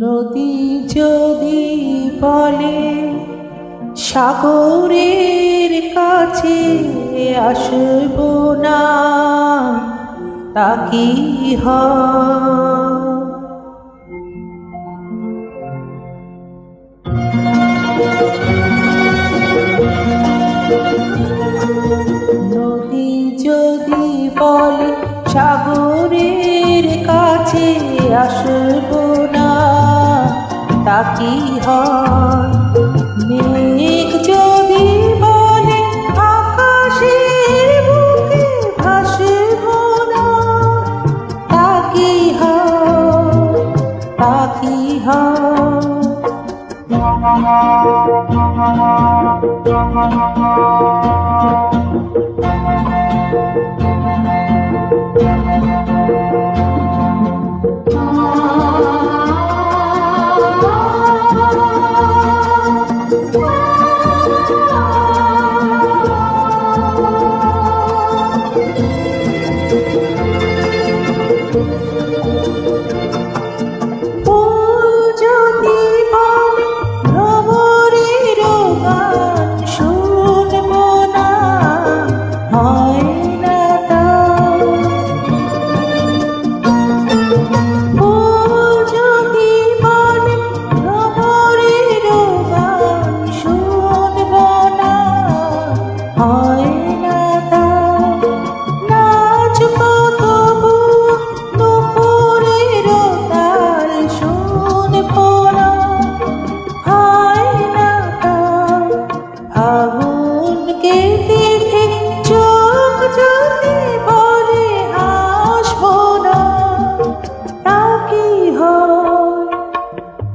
নদী যদি বলে সাগরের কাছে আসব না, তা কি হয়? নদী যদি বলে সাগরের কাছে আসব না, তা কি হয়? মেঘ যদি বলে আকাশের বুকে ভাসব না, তা কি হয়? তা কি হয়?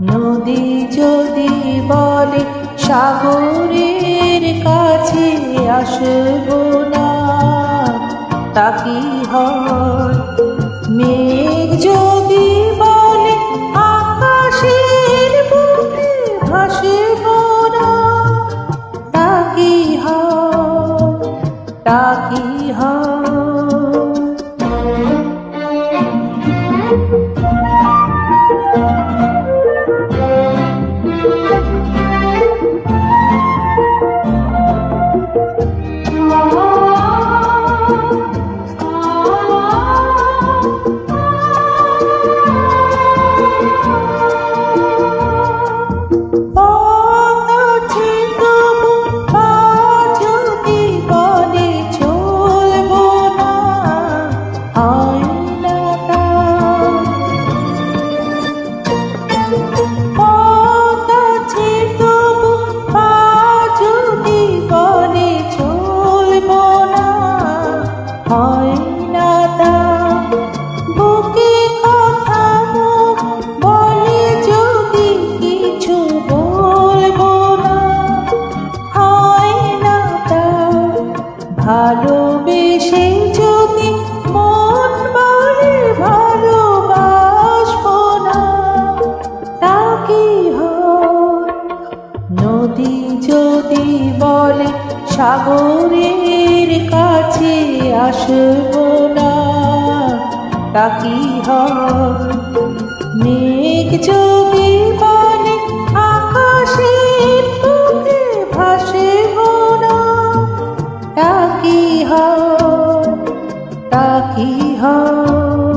নদী যদি বলে সাগরের কাছে আসব না, তা কি হয়? মেঘ যদি বলে আকাশের বুকে ভাসব না, তা কি হয়? তা কি হয়? ভালোবেসে যদি মন বলে ভালোবাসব না, তা কি হয়? নদী যদি বলে সাগরের কাছে আসব না, তা কি হয়? মেঘ যদি বলে আকাশের বুকে ভাসব না, তা কি হয়? তা কি হয়?